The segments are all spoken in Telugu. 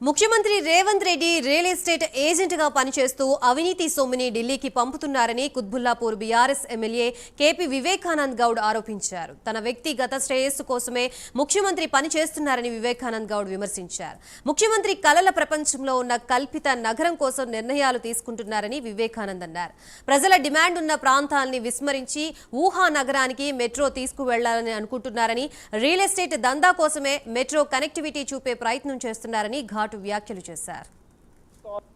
ముఖ్యమంత్రి Revanth Reddy real estate agent గా పనిచేస్తూ అవినీతి సొమ్ముని ఢిల్లీకి పంపుతున్నారని Qutbullapur BRS MLA KP Vivekanand Goud ఆరోపించారు. తన వ్యక్తిగత శ్రేయస్సు కోసమే ముఖ్యమంత్రి పనిచేస్తున్నారని వివేకానంద్ గౌడ్ విమర్శించారు. ముఖ్యమంత్రి కలల ప్రపంచంలో ఉన్న కల్పిత నగరం కోసం నిర్ణయాలు తీసుకుంటున్నారని వివేకానంద్ అన్నారు. ప్రజల డిమాండ్ ఉన్న ప్రాంతాల్ని విస్మరించి ఊహా నగరానికి మెట్రో తీసుకువెళ్లాలని అనుకుంటున్నారని, రియల్ ఎస్టేట్ దందా కోసమే మెట్రో కనెక్టివిటీ చూపే ప్రయత్నం చేస్తున్నారని వ్యాఖ్యలు చేశారు.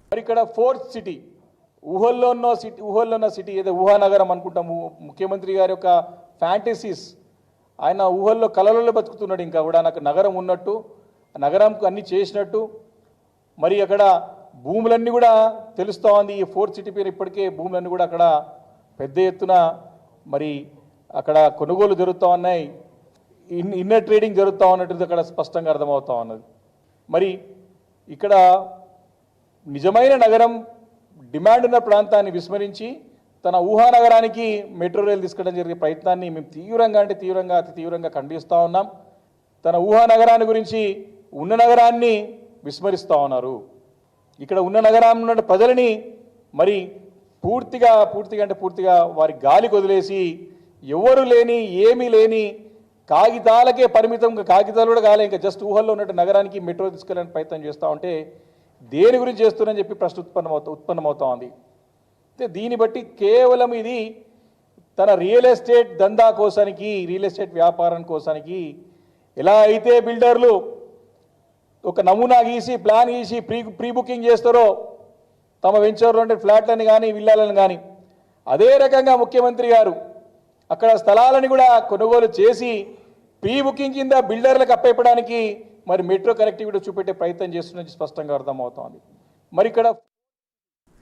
మరి ఇక్కడ ఫోర్త్ సిటీ ఊహల్లో ఉన్న సిటీ ఏదో ఊహానగరం అనుకుంటాము. ముఖ్యమంత్రి గారి యొక్క ఫ్యాంటసీస్, ఆయన ఊహల్లో కలలలో బతుకుతున్నాడు. ఇంకా కూడా నాకు నగరం ఉన్నట్టు, నగరంకు అన్ని చేసినట్టు. మరి అక్కడ భూములన్నీ కూడా తెలుస్తూ ఉంది. ఈ ఫోర్త్ సిటీ పేరు ఇప్పటికే భూములన్నీ కూడా అక్కడ పెద్ద ఎత్తున మరి అక్కడ కొనుగోలు జరుగుతూ ఉన్నాయి. ఇన్నర్ ట్రేడింగ్ జరుగుతూ ఉన్నట్టు అక్కడ స్పష్టంగా అర్థమవుతా ఉన్నది. మరి ఇక్కడ నిజమైన నగరం డిమాండ్ ఉన్న ప్రాంతాన్ని విస్మరించి తన ఊహానగరానికి మెట్రో రైలు తీసుకెళ్ళడం జరిగే ప్రయత్నాన్ని మేము అతి తీవ్రంగా ఖండిస్తూ ఉన్నాం. తన ఊహానగరాన్ని గురించి ఉన్న నగరాన్ని విస్మరిస్తూ ఉన్నారు. ఇక్కడ ఉన్న నగరాన్ని ఉన్న ప్రజలని మరి పూర్తిగా వారి గాలికి వదిలేసి ఎవరు లేని ఏమీ లేని కాగితాలకే పరిమితం, కాగితాలు కూడా కాలే, ఇంకా జస్ట్ ఊహల్లో ఉన్నట్టు నగరానికి మెట్రో తీసుకెళ్ళడానికి ప్రయత్నం చేస్తూ ఉంటే దేని గురించి చేస్తున్నారని చెప్పి ప్రశ్న ఉత్పన్నమవుతా ఉంది. దీన్ని బట్టి కేవలం ఇది తన రియల్ ఎస్టేట్ దందా కోసానికి, రియల్ ఎస్టేట్ వ్యాపారం కోసానికి ఎలా అయితే బిల్డర్లు ఒక నమూనా గీసి ప్లాన్ గీసి ప్రీ బుకింగ్ చేస్తారో తమ వెంచర్లో ఉండే ఫ్లాట్లని కానీ విల్లాలను కానీ, అదే రకంగా ముఖ్యమంత్రి గారు అక్కడ స్థలాలను కూడా కొనుగోలు చేసి ప్రీ బుకింగ్ కింద బిల్డర్లకు అప్పైపడానికి మరి మెట్రో కనెక్టివిటీ చూపెట్టే ప్రయత్నం చేస్తున్నది స్పష్టంగా అర్థమవుతోంది. మరి ఇక్కడ